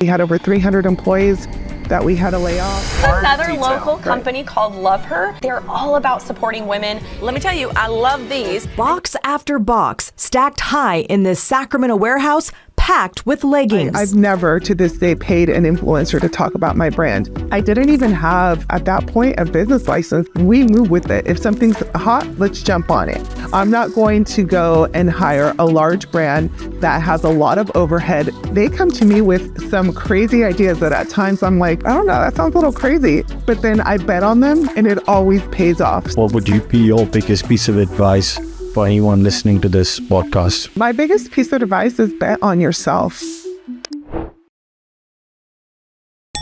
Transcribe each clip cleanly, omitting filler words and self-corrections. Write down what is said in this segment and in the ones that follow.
We had over 300 employees that we had to lay off. Another local company called Love Her. They're all about supporting women. Let me tell you, I love these. Box after box, stacked high in this Sacramento warehouse, packed with leggings. I've never to this day paid an influencer to talk about my brand. I didn't even have, at that point, a business license. We move with it. If something's hot, let's jump on it. I'm not going to go and hire a large brand that has a lot of overhead. They come to me with some crazy ideas that at times I'm like, I don't know, that sounds a little crazy. But then I bet on them and it always pays off. What would you be your biggest piece of advice for anyone listening to this podcast? My biggest piece of advice is bet on yourself.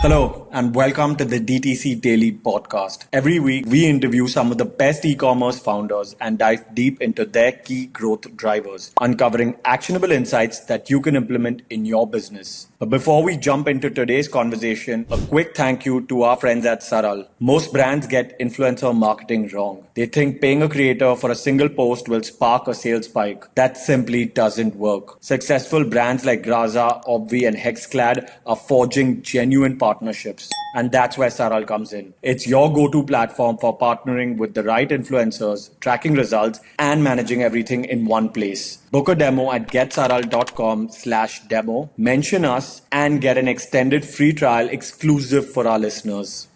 Hello and welcome to the DTC Daily Podcast. Every week we interview some of the best e-commerce founders and dive deep into their key growth drivers, uncovering actionable insights that you can implement in your business. But before we jump into today's conversation, a quick thank you to our friends at Saral. Most brands get influencer marketing wrong. They think paying a creator for a single post will spark a sales spike. That simply doesn't work. Successful brands like Graza, Obvi and Hexclad are forging genuine partnerships. And that's where Saral comes in. It's your go-to platform for partnering with the right influencers, tracking results, and managing everything in one place. Book a demo at getsaral.com/demo, mention us, and get an extended free trial exclusive for our listeners.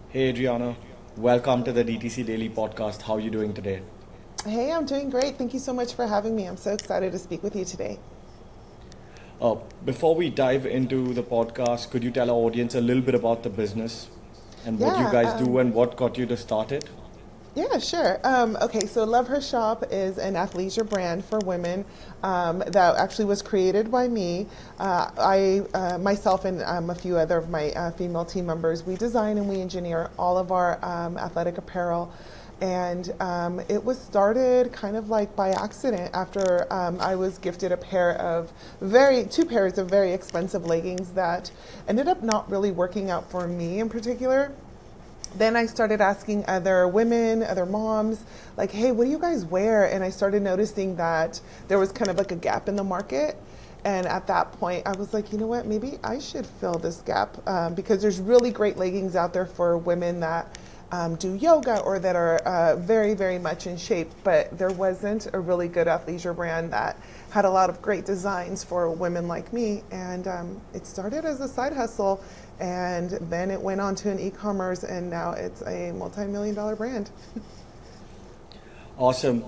Hey Adreana, welcome to the DTC Daily Podcast. How are you doing today? Hey, I'm doing great. Thank you so much for having me. I'm so excited to speak with you today. Before we dive into the podcast, could you tell our audience a little bit about the business and what you guys do and what got you to start it? Yeah, sure. Okay, so Love Her Shop is an athleisure brand for women that actually was created by me. I myself and a few other of my female team members, we design and we engineer all of our athletic apparel. And it was started kind of like by accident after I was gifted two pairs of very expensive leggings that ended up not really working out for me in particular. Then I started asking other women, other moms, like, hey, what do you guys wear? And I started noticing that there was kind of like a gap in the market. And at that point, I was like, you know what, maybe I should fill this gap because there's really great leggings out there for women that do yoga or that are very, very much in shape, but there wasn't a really good athleisure brand that had a lot of great designs for women like me. And it started as a side hustle, and then it went on to an e-commerce, and now it's a multi-million-dollar brand. Awesome.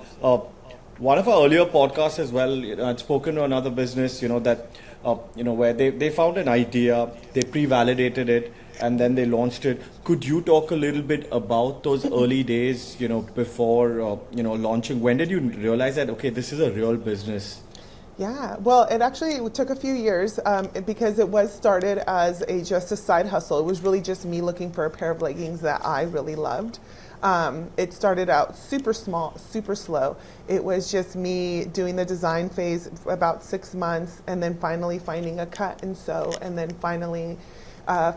One of our earlier podcasts as well, I'd spoken to another business, that, where they found an idea, they pre-validated it, and then they launched it. Could you talk a little bit about those early days, before, launching? When did you realize that, okay, this is a real business? Yeah, well, it took a few years because it was started as just a side hustle. It was really just me looking for a pair of leggings that I really loved. It started out super small, super slow. It was just me doing the design phase about 6 months, and then finally finding a cut and sew, and then finally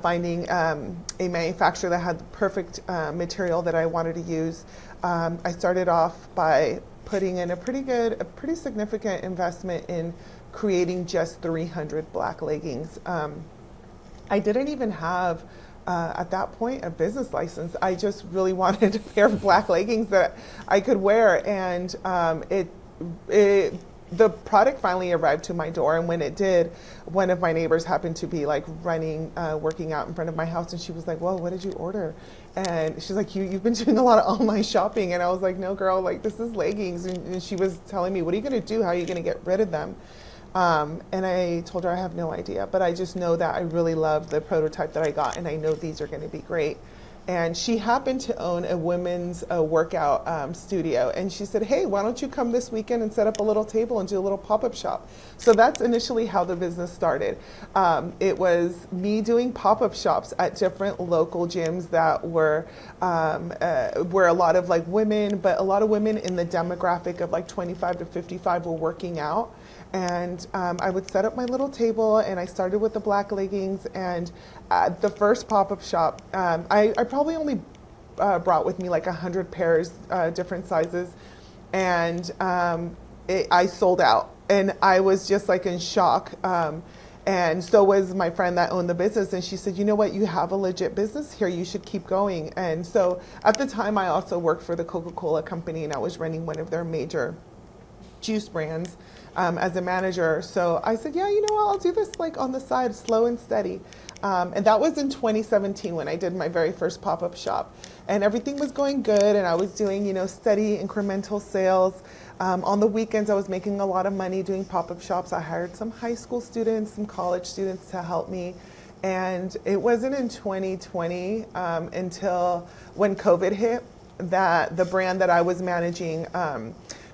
finding a manufacturer that had the perfect material that I wanted to use. I started off by putting in a pretty significant investment in creating just 300 black leggings. I didn't even have at that point a business license. I just really wanted a pair of black leggings that I could wear, and the product finally arrived to my door. And when it did, one of my neighbors happened to be like working out in front of my house, and she was like, "Well, what did you order?" And she's like, you've been doing a lot of online shopping. And I was like, "No, girl, like this is leggings." And she was telling me, "What are you going to do? How are you going to get rid of them?" And I told her I have no idea, but I just know that I really love the prototype that I got, and I know these are going to be great. And she happened to own a women's workout studio. And she said, "Hey, why don't you come this weekend and set up a little table and do a little pop-up shop?" So that's initially how the business started. It was me doing pop-up shops at different local gyms that were where a lot of like women, but a lot of women in the demographic of like 25 to 55 were working out. And I would set up my little table, and I started with the black leggings. And the first pop-up shop, I probably only brought with me like 100 pairs, different sizes, and I sold out And I was just like in shock. And so was my friend that owned the business. And she said, you know what, you have a legit business here. You should keep going. And so at the time, I also worked for the Coca-Cola company, and I was running one of their major juice brands as a manager. So I said, yeah, you know what, I'll do this like on the side, slow and steady. And that was in 2017 when I did my very first pop-up shop. And everything was going good, and I was doing, steady incremental sales. On the weekends, I was making a lot of money doing pop-up shops. I hired some high school students, some college students to help me. And it wasn't in 2020 until when COVID hit that the brand that I was managing,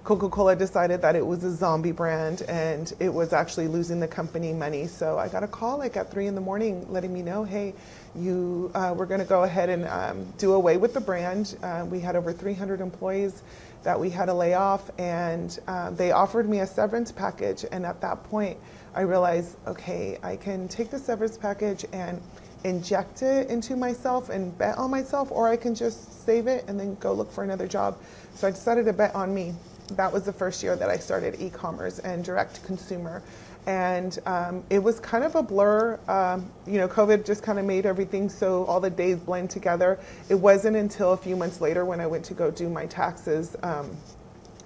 Coca-Cola, decided that it was a zombie brand and it was actually losing the company money. So I got a call like at 3 a.m. letting me know, hey, we're going to go ahead and do away with the brand. We had over 300 employees that we had to lay off, and they offered me a severance package. And at that point, I realized, okay, I can take the severance package and inject it into myself and bet on myself, or I can just save it and then go look for another job. So I decided to bet on me. That was the first year that I started e-commerce and direct consumer. And it was kind of a blur. COVID just kind of made everything so all the days blend together. It wasn't until a few months later when I went to go do my taxes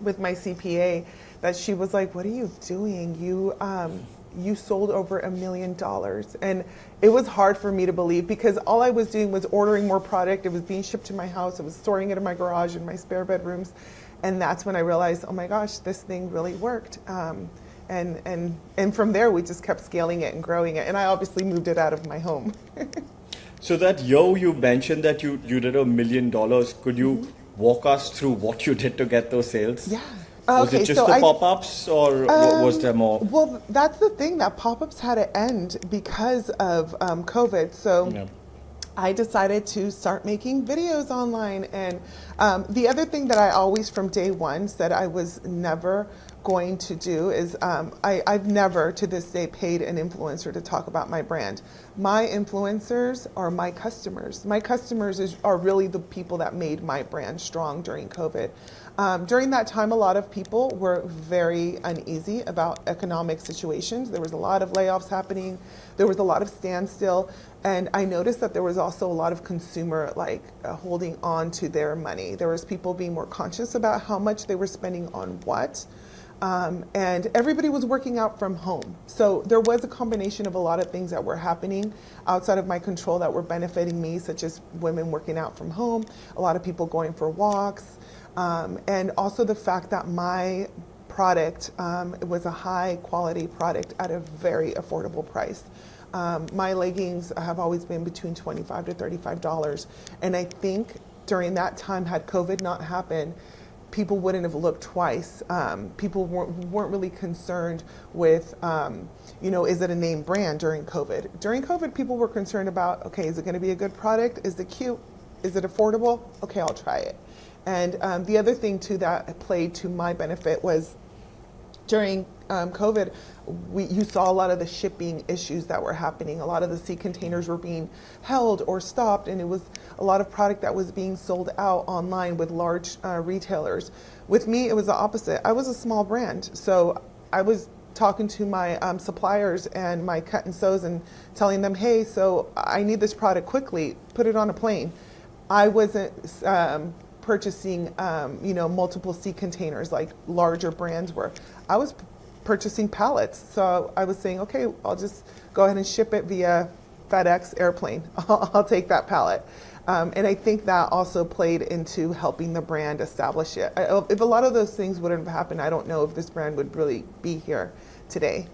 with my CPA that she was like, what are you doing? You sold over $1 million. And it was hard for me to believe because all I was doing was ordering more product. It was being shipped to my house. I was storing it in my garage, in my spare bedrooms. And that's when I realized, oh my gosh, this thing really worked. And from there, we just kept scaling it and growing it. And I obviously moved it out of my home. So that year you mentioned that you did $1 million. Could you walk us through what you did to get those sales? Yeah. Was it just the pop-ups or was there more? Well, that's the thing, that pop-ups had to end because of COVID. So Yeah. I decided to start making videos online. And the other thing that I always from day one said I was never going to do is I've never to this day paid an influencer to talk about my brand. My influencers are my customers. My customers are really the people that made my brand strong during COVID. During that time, a lot of people were very uneasy about economic situations. There was a lot of layoffs happening. There was a lot of standstill. And I noticed that there was also a lot of consumer holding on to their money. There was people being more conscious about how much they were spending on what. And everybody was working out from home. So there was a combination of a lot of things that were happening outside of my control that were benefiting me, such as women working out from home, a lot of people going for walks, and also the fact that my product was a high quality product at a very affordable price. My leggings have always been between $25 to $35. And I think during that time, had COVID not happened, people wouldn't have looked twice. People weren't really concerned with, is it a name brand during COVID? During COVID, people were concerned about, okay, is it going to be a good product? Is it cute? Is it affordable? Okay, I'll try it. And the other thing too that played to my benefit was during COVID, you saw a lot of the shipping issues that were happening. A lot of the sea containers were being held or stopped, and it was a lot of product that was being sold out online with large retailers. With me, it was the opposite. I was a small brand, so I was talking to my suppliers and my cut and sews and telling them, hey, so I need this product quickly, put it on a plane. I wasn't purchasing multiple sea containers like larger brands were. I was purchasing pallets. So I was saying, okay, I'll just go ahead and ship it via FedEx airplane. I'll take that pallet. And I think that also played into helping the brand establish it. If a lot of those things wouldn't have happened, I don't know if this brand would really be here today.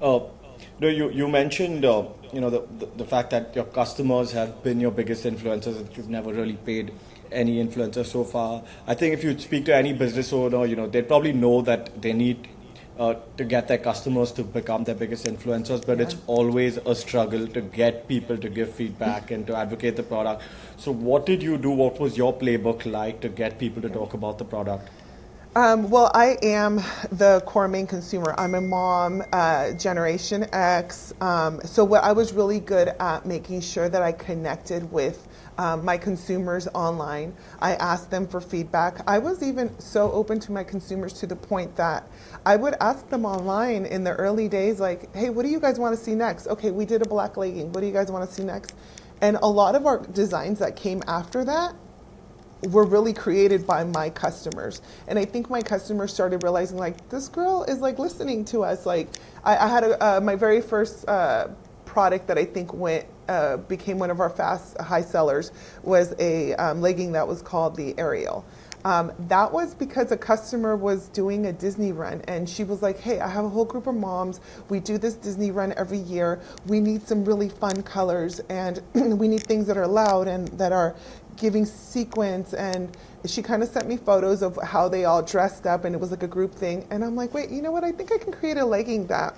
You mentioned the fact that your customers have been your biggest influencers, and you've never really paid any influencer so far. I think if you speak to any business owner, they probably know that they need to get their customers to become their biggest influencers, but it's always a struggle to get people to give feedback and to advocate the product. So what did you do? What was your playbook like to get people to talk about the product? Well, I am the core main consumer. I'm a mom, Generation X. So what I was really good at making sure that I connected with my consumers online. I asked them for feedback. I was even so open to my consumers to the point that I would ask them online in the early days, like, hey, what do you guys want to see next? Okay, we did a black legging. What do you guys want to see next? And a lot of our designs that came after that were really created by my customers. And I think my customers started realizing, like, this girl is like listening to us. Like, I had my very first product that I think became one of our fast high sellers was a legging that was called the Ariel. That was because a customer was doing a Disney run, and she was like, hey, I have a whole group of moms. We do this Disney run every year. We need some really fun colors, and we need things that are loud and that are giving sequence. And she kind of sent me photos of how they all dressed up, and it was like a group thing. And I'm like, wait, you know what? I think I can create a legging that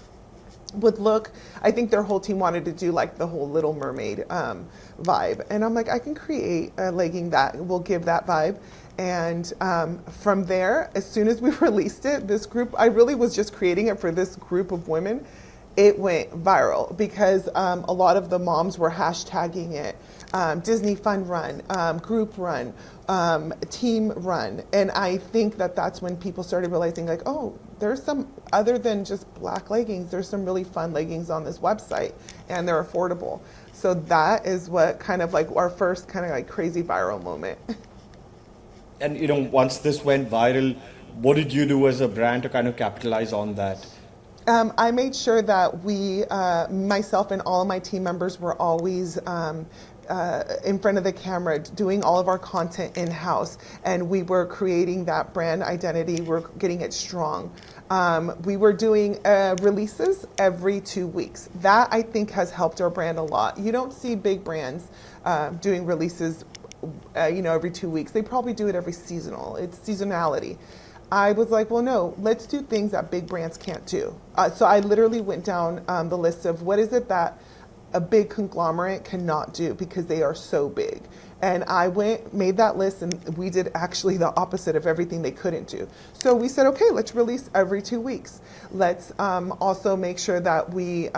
would look, I think their whole team wanted to do like the whole Little Mermaid vibe. And I'm like, I can create a legging that will give that vibe. And from there, as soon as we released it, this group, I really was just creating it for this group of women. It went viral because a lot of the moms were hashtagging it, Disney Fun Run, group run, team run. And I think that that's when people started realizing, like, oh, there's some, other than just black leggings, there's some really fun leggings on this website, and they're affordable. So that is what kind of like our first kind of like crazy viral moment. And once this went viral, what did you do as a brand to kind of capitalize on that? I made sure that we, myself and all of my team members were always in front of the camera doing all of our content in-house, and we were creating that brand identity. We're getting it strong. We were doing releases every 2 weeks. That, I think, has helped our brand a lot. You don't see big brands doing releases every 2 weeks. They probably do it every seasonal. It's seasonality. I was like, well, no, let's do things that big brands can't do. So I literally went down the list of what is it that a big conglomerate cannot do because they are so big. And I made that list, and we did actually the opposite of everything they couldn't do. So we said, okay, let's release every 2 weeks. Let's also make sure that we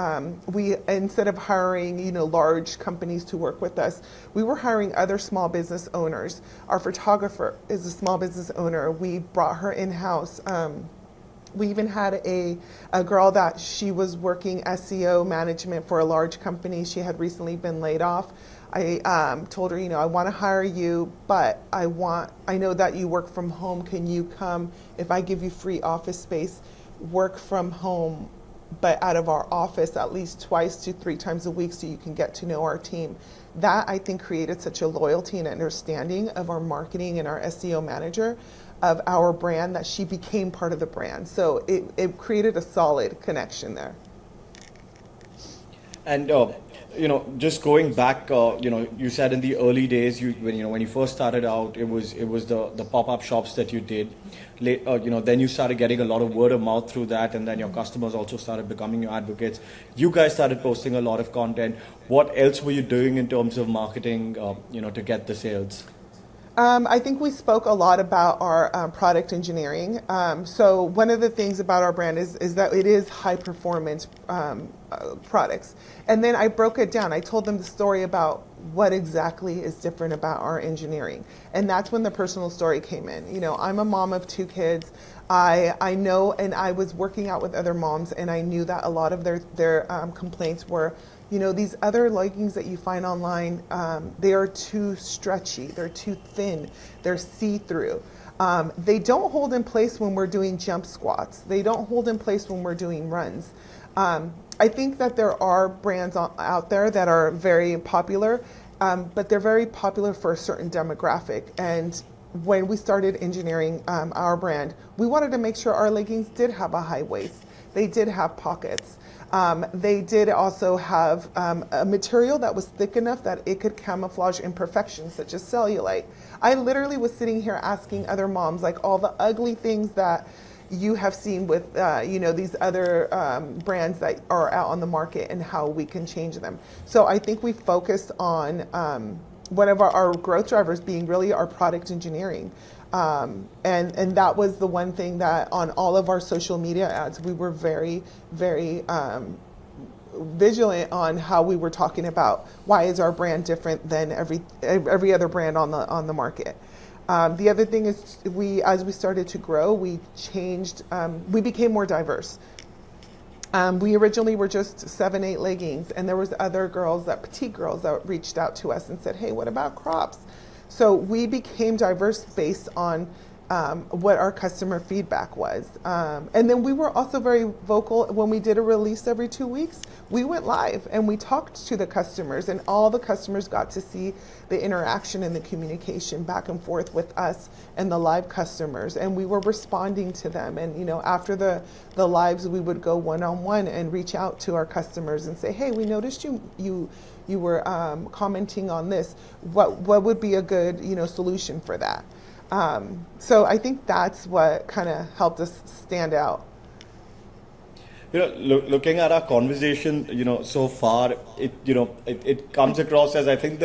instead of hiring, large companies to work with us, we were hiring other small business owners. Our photographer is a small business owner. We brought her in-house. We even had a girl that she was working SEO management for a large company. She had recently been laid off. I told her, I want to hire you, but I know that you work from home. Can you come, if I give you free office space, work from home, but out of our office at least 2 to 3 times a week so you can get to know our team. That, I think, created such a loyalty and understanding of our marketing and our SEO manager of our brand that she became part of the brand. So it created a solid connection there. And just going back, you said in the early days, when you first started out, it was the pop-up shops that you did. Then you started getting a lot of word of mouth through that, and then your customers also started becoming your advocates. You guys started posting a lot of content. What else were you doing in terms of marketing, to get the sales? I think we spoke a lot about our product engineering. So one of the things about our brand is that it is high performance products. And then I broke it down. I told them the story about what exactly is different about our engineering. And that's when the personal story came in. I'm a mom of 2 kids. I know, and I was working out with other moms, and I knew that a lot of their complaints were, these other leggings that you find online, they are too stretchy, they're too thin, they're see-through. They don't hold in place when we're doing jump squats. They don't hold in place when we're doing runs. I think that there are brands out there that are very popular, but they're very popular for a certain demographic. And when we started engineering our brand, we wanted to make sure our leggings did have a high waist. They did have pockets. They did also have a material that was thick enough that it could camouflage imperfections such as cellulite. I literally was sitting here asking other moms, like, all the ugly things that you have seen with these other brands that are out on the market and how we can change them. So I think we focused on one of our growth drivers being really our product engineering. And that was the one thing that on all of our social media ads, we were very, very vigilant on how we were talking about why is our brand different than every other brand on the market. The other thing is as we started to grow, we changed, we became more diverse. We originally were just 7-8 leggings, and there was other girls, petite girls, that reached out to us and said, hey, what about crops? So we became diverse based on what our customer feedback was. And then we were also very vocal when we did a release every 2 weeks. We went live and we talked to the customers, and all the customers got to see the interaction and the communication back and forth with us and the live customers, and we were responding to them. And after the lives, we would go one-on-one and reach out to our customers and say, hey, we noticed you were commenting on this. What would be a good solution for that? So I think that's what kind of helped us stand out. Looking at our conversation, so far, it comes across as, I think,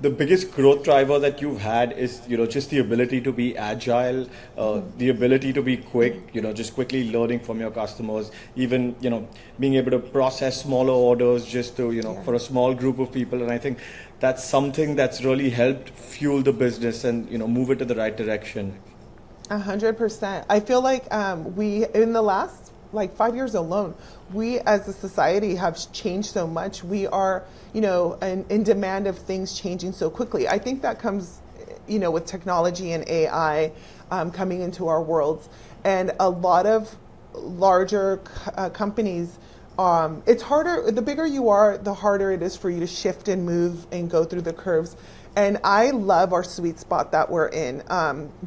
the biggest growth driver that you've had is, just the ability to be agile, the ability to be quick, just quickly learning from your customers, even, being able to process smaller orders just to, for a small group of people. And I think that's something that's really helped fuel the business and, move it to the right direction. 100%. I feel like we, in the last 5 years alone, we as a society have changed so much. We are, in demand of things changing so quickly. I think that comes, with technology and AI coming into our worlds, and a lot of larger companies. It's harder. The bigger you are, the harder it is for you to shift and move and go through the curves. And I love our sweet spot that we're in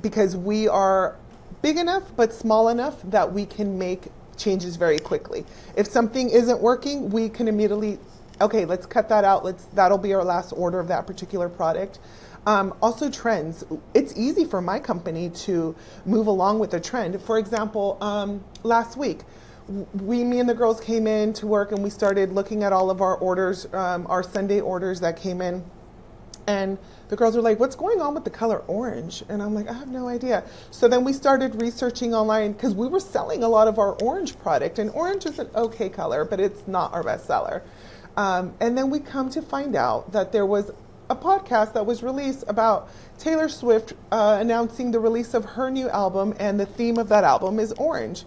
because we are big enough but small enough that we can make changes very quickly. If something isn't working, we can immediately, okay, let's cut that out. That'll be our last order of that particular product. Also trends. It's easy for my company to move along with the trend. For example, last week, me and the girls came in to work and we started looking at all of our orders, our Sunday orders that came in. And the girls were like, what's going on with the color orange? And I'm like, I have no idea. So then we started researching online because we were selling a lot of our orange product, and orange is an okay color, but it's not our best seller. And then we come to find out that there was a podcast that was released about Taylor Swift announcing the release of her new album, and the theme of that album is orange.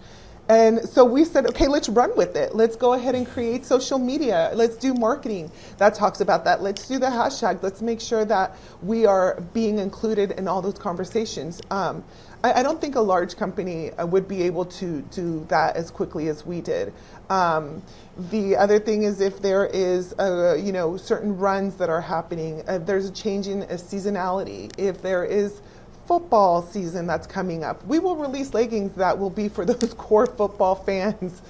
And so we said, okay, let's run with it. Let's go ahead and create social media. Let's do marketing that talks about that. Let's do the hashtag. Let's make sure that we are being included in all those conversations. I don't think a large company would be able to do that as quickly as we did. The other thing is, if there is, certain runs that are happening, there's a change in seasonality. If there is football season that's coming up, we will release leggings that will be for those core football fans.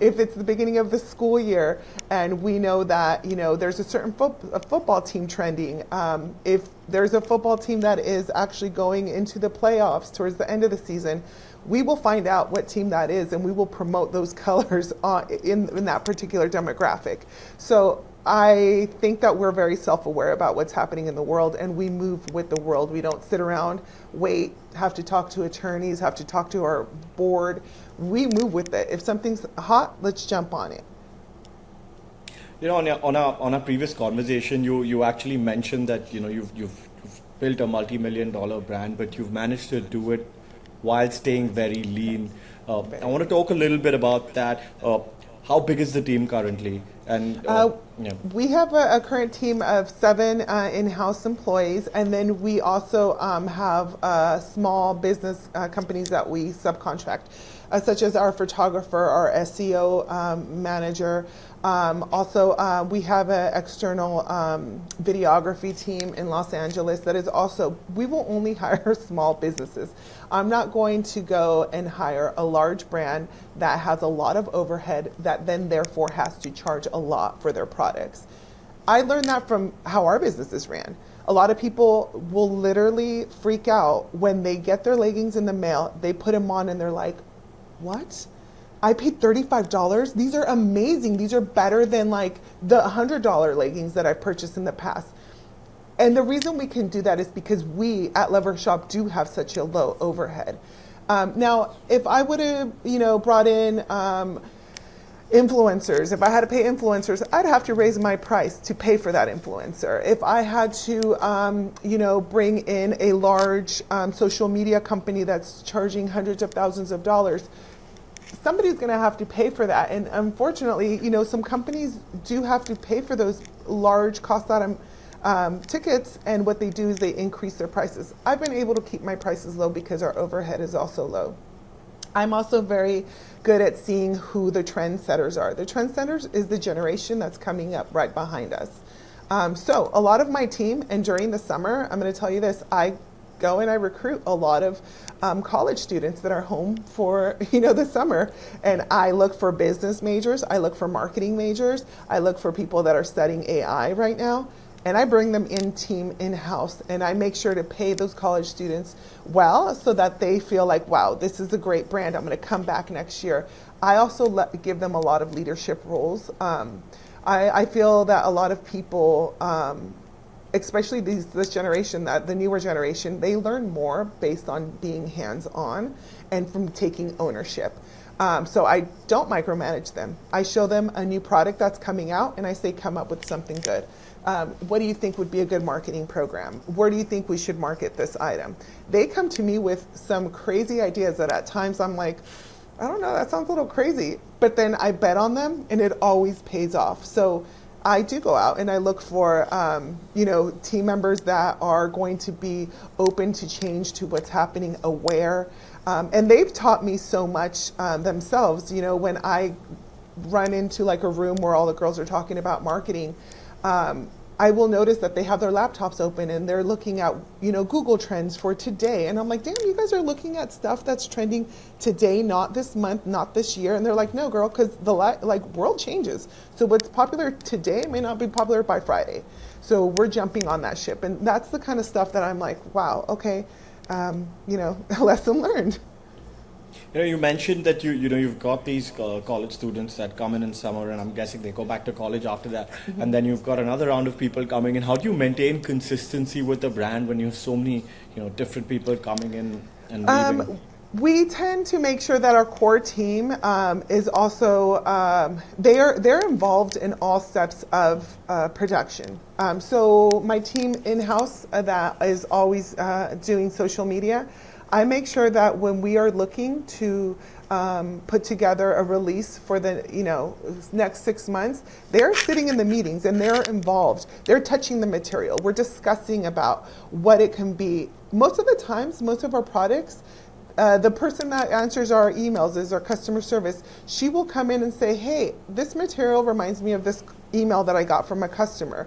If it's the beginning of the school year and we know that there's a certain football team trending, if there's a football team that is actually going into the playoffs towards the end of the season, we will find out what team that is and we will promote those colors in that particular demographic. So I think that we're very self-aware about what's happening in the world, and we move with the world. We don't sit around, wait, have to talk to attorneys, have to talk to our board. We move with it. If something's hot, let's jump on it. On a previous conversation, you actually mentioned that you've built a multi-million-dollar brand, but you've managed to do it while staying very lean. I want to talk a little bit about that. How big is the team currently? And we have a current team of 7 in-house employees, and then we also have small business companies that we subcontract, such as our photographer, our SEO manager. Also, we have an external videography team in Los Angeles that is also, we will only hire small businesses. I'm not going to go and hire a large brand that has a lot of overhead that then therefore has to charge a lot for their products. I learned that from how our businesses ran. A lot of people will literally freak out when they get their leggings in the mail, they put them on and they're like, what? I paid $35. These are amazing. These are better than like the $100 leggings that I purchased in the past. And the reason we can do that is because we at Love Her Shop do have such a low overhead. Now, if I would have, brought in influencers, if I had to pay influencers, I'd have to raise my price to pay for that influencer. If I had to, bring in a large social media company that's charging hundreds of thousands of dollars, somebody's going to have to pay for that. And unfortunately, some companies do have to pay for those large cost item tickets, and what they do is they increase their prices. I've been able to keep my prices low because our overhead is also low. I'm also very good at seeing who the trendsetters are. The trendsetters is the generation that's coming up right behind us. So a lot of my team, and during the summer, I'm going to tell you this, I go and I recruit a lot of college students that are home for the summer, and I look for business majors, I look for marketing majors, I look for people that are studying AI right now, and I bring them in-house, and I make sure to pay those college students well so that they feel like, wow, this is a great brand, I'm going to come back next year. I also give them a lot of leadership roles. I feel that a lot of people, especially this generation, the newer generation, they learn more based on being hands-on and from taking ownership. So I don't micromanage them. I show them a new product that's coming out, and I say, come up with something good. What do you think would be a good marketing program? Where do you think we should market this item? They come to me with some crazy ideas that at times I'm like, I don't know, that sounds a little crazy. But then I bet on them, and it always pays off. So I do go out and I look for, team members that are going to be open to change, to what's happening, aware. And they've taught me so much themselves. When I run into like a room where all the girls are talking about marketing, I will notice that they have their laptops open and they're looking at, Google Trends for today. And I'm like, damn, you guys are looking at stuff that's trending today, not this month, not this year. And they're like, no, girl, because the world changes. So what's popular today may not be popular by Friday. So we're jumping on that ship. And that's the kind of stuff that I'm like, wow, okay, lesson learned. You mentioned that you've got these college students that come in summer, and I'm guessing they go back to college after that. Mm-hmm. And then you've got another round of people coming in. How do you maintain consistency with the brand when you have so many, different people coming in and leaving? We tend to make sure that our core team is also they're involved in all steps of production. So my team in-house that is always doing social media. I make sure that when we are looking to put together a release for the next 6 months, they're sitting in the meetings and they're involved. They're touching the material. We're discussing about what it can be. Most of the times, most of our products, the person that answers our emails is our customer service. She will come in and say, hey, this material reminds me of this email that I got from a customer.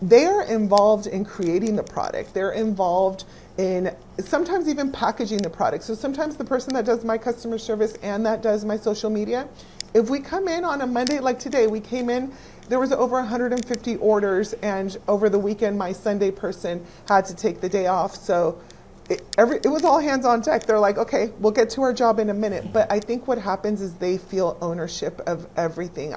They are involved in creating the product. They're involved in sometimes even packaging the product. So sometimes the person that does my customer service and that does my social media, if we come in on a Monday, like today, we came in, there was over 150 orders, and over the weekend, my Sunday person had to take the day off. So it was all hands on deck. They're like, okay, we'll get to our job in a minute. But I think what happens is they feel ownership of everything.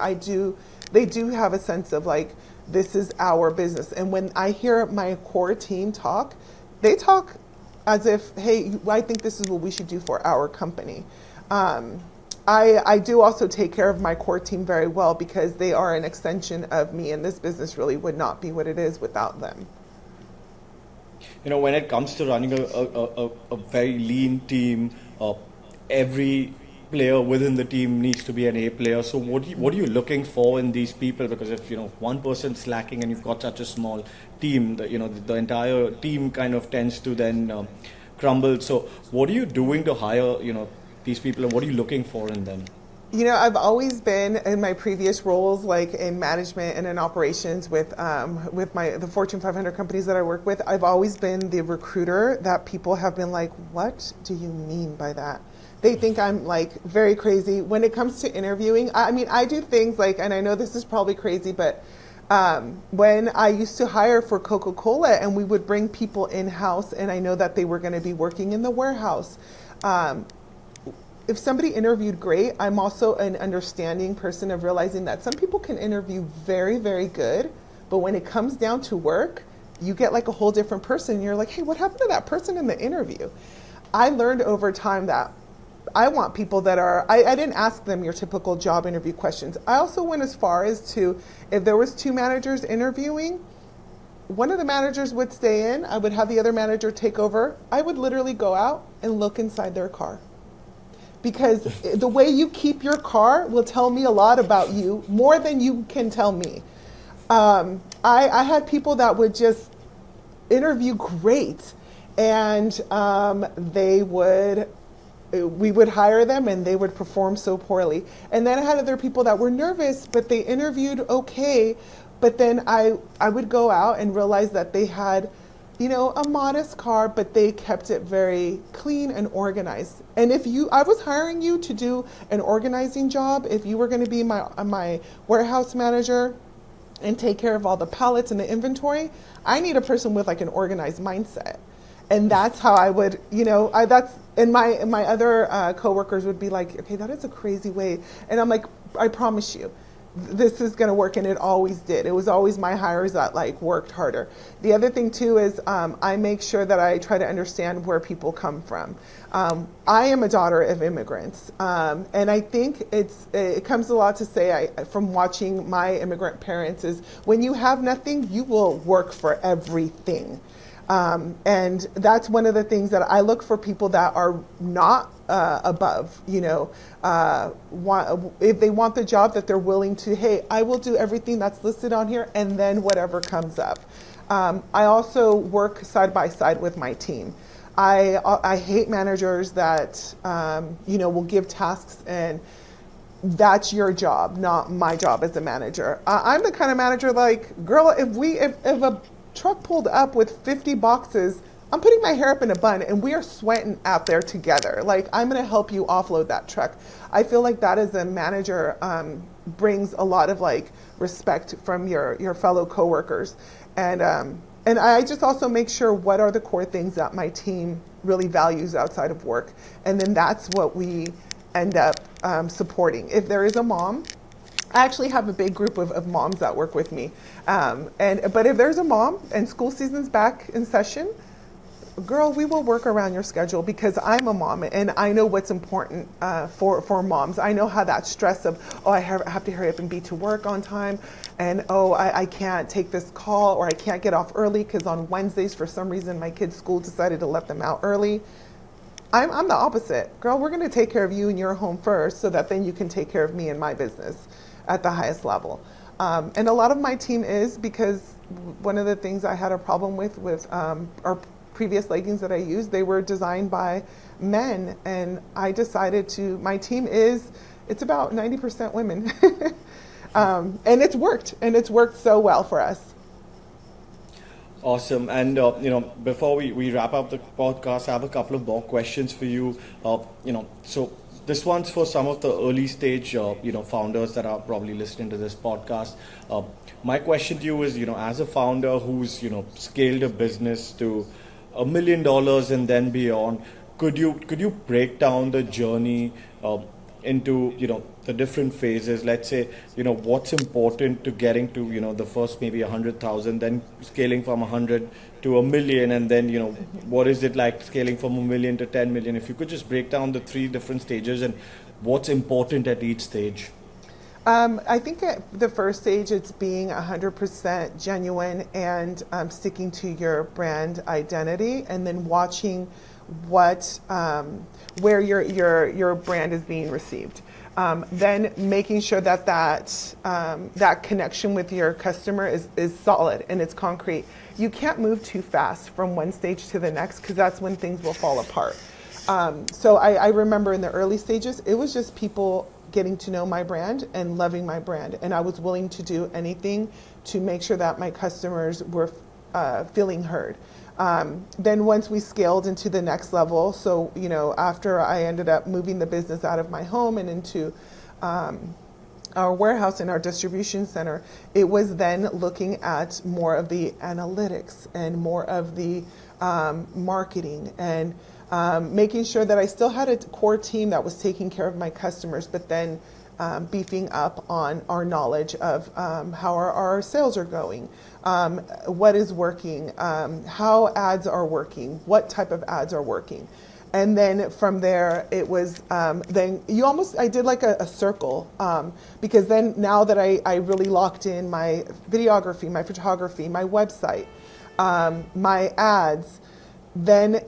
They do have a sense of like, this is our business. And when I hear my core team talk, they talk as if, hey, I think this is what we should do for our company. I do also take care of my core team very well because they are an extension of me, and this business really would not be what it is without them. When it comes to running a very lean team, every player within the team needs to be an A player. So what are you looking for in these people? Because if one person's slacking and you've got such a small team, the entire team kind of tends to then crumble. So what are you doing to hire these people, and what are you looking for in them? I've always been in my previous roles, like in management and in operations with the Fortune 500 companies that I work with. I've always been the recruiter that people have been like, what do you mean by that? They think I'm like very crazy. When it comes to interviewing, I do things like, and I know this is probably crazy, but when I used to hire for Coca-Cola and we would bring people in-house and I know that they were going to be working in the warehouse, if somebody interviewed great, I'm also an understanding person of realizing that some people can interview very, very good, but when it comes down to work, you get like a whole different person. You're like, hey, what happened to that person in the interview? I learned over time that I want people that are, I didn't ask them your typical job interview questions. I also went as far as to, if there was 2 managers interviewing, one of the managers would stay in, I would have the other manager take over. I would literally go out and look inside their car. Because the way you keep your car will tell me a lot about you, more than you can tell me. I had people that would just interview great, and we would hire them and they would perform so poorly. And then I had other people that were nervous, but they interviewed okay. But then I would go out and realize that they had, a modest car, but they kept it very clean and organized. And I was hiring you to do an organizing job. If you were going to be my warehouse manager and take care of all the pallets and the inventory, I need a person with like an organized mindset. And that's how I would, and my other coworkers would be like, okay, that is a crazy way. And I'm like, I promise you, this is going to work. And it always did. It was always my hires that like worked harder. The other thing too is I make sure that I try to understand where people come from. I am a daughter of immigrants. And I think it comes a lot to say from watching my immigrant parents is when you have nothing, you will work for everything. And that's one of the things that I look for people that are not above, if they want the job that they're willing to, hey, I will do everything that's listed on here and then whatever comes up. I also work side by side with my team. I hate managers that, will give tasks and that's your job, not my job as a manager. I'm the kind of manager like, girl, if a truck pulled up with 50 boxes, I'm putting my hair up in a bun and we are sweating out there together. Like, I'm going to help you offload that truck. I feel like that as a manager brings a lot of like respect from your fellow coworkers. And I just also make sure what are the core things that my team really values outside of work. And then that's what we end up supporting. If there is a mom, I actually have a big group of moms that work with me. But if there's a mom and school season's back in session, girl, we will work around your schedule because I'm a mom and I know what's important for moms. I know how that stress of, I have to hurry up and be to work on time, and I can't take this call, or I can't get off early because on Wednesdays for some reason my kids' school decided to let them out early. I'm the opposite. Girl, we're going to take care of you in your home first so that then you can take care of me and my business at the highest level. And a lot of my team is, because one of the things I had a problem with our previous leggings that I used, they were designed by men, and I decided my team it's about 90% women. And it's worked so well for us. Awesome. And, before we wrap up the podcast, I have a couple of more questions for you. So this one's for some of the early stage, founders that are probably listening to this podcast. My question to you is, as a founder who's, scaled a business to $1 million and then beyond, could you break down the journey into the different phases? Let's say what's important to getting to the first maybe 100,000, then scaling from 100 to $1 million, and then what is it like scaling from $1 million to 10 million? If you could just break down the 3 different stages and what's important at each stage. I think at the first stage, it's being 100% genuine and sticking to your brand identity, and then watching where your brand is being received. Then making sure that connection with your customer is solid and it's concrete. You can't move too fast from one stage to the next, because that's when things will fall apart. So I remember in the early stages, it was just people getting to know my brand and loving my brand. And I was willing to do anything to make sure that my customers were feeling heard. Then once we scaled into the next level, so, after I ended up moving the business out of my home and into our warehouse and our distribution center, it was then looking at more of the analytics and more of the marketing, and making sure that I still had a core team that was taking care of my customers, but then beefing up on our knowledge of how our sales are going, what is working, how ads are working, what type of ads are working. And then from there, it was, I did like a circle, because then now that I really locked in my videography, my photography, my website, my ads, then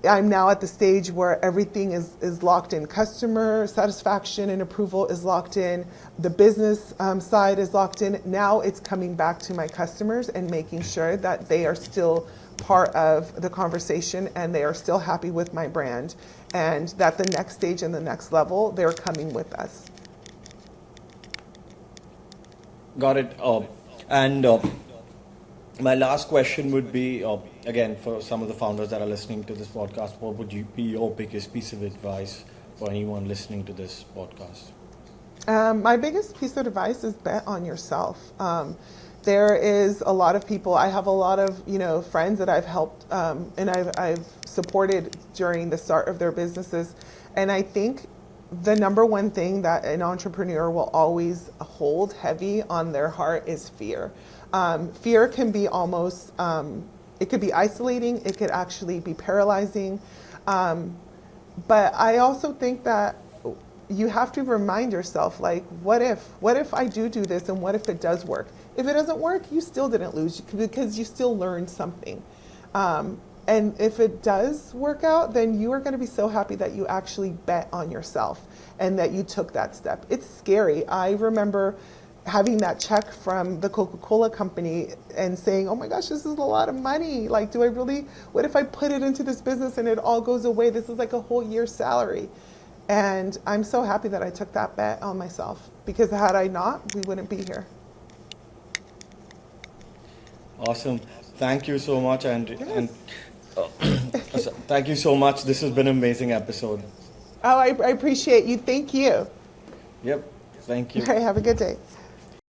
I'm now at the stage where everything is locked in. Customer satisfaction and approval is locked in. The business side is locked in. Now it's coming back to my customers and making sure that they are still part of the conversation and they are still happy with my brand, and that the next stage and the next level, they're coming with us. Got it. And my last question would be, again, for some of the founders that are listening to this podcast, what would be your biggest piece of advice for anyone listening to this podcast? My biggest piece of advice is bet on yourself. There is a lot of people, I have a lot of, friends that I've helped and I've supported during the start of their businesses. And I think the number one thing that an entrepreneur will always hold heavy on their heart is fear. Fear can be almost, it could be isolating, it could actually be paralyzing. But I also think that you have to remind yourself, like, what if I do this, and what if it does work? If it doesn't work, you still didn't lose, because you still learned something. And if it does work out, then you are going to be so happy that you actually bet on yourself and that you took that step. It's scary. I remember having that check from the Coca-Cola company and saying, oh my gosh, this is a lot of money. Like, what if I put it into this business and it all goes away? This is like a whole year's salary. And I'm so happy that I took that bet on myself, because had I not, we wouldn't be here. Awesome. Thank you so much. And thank you so much. This has been an amazing episode. Oh, I appreciate you. Thank you. Yep. Thank you. Okay, have a good day.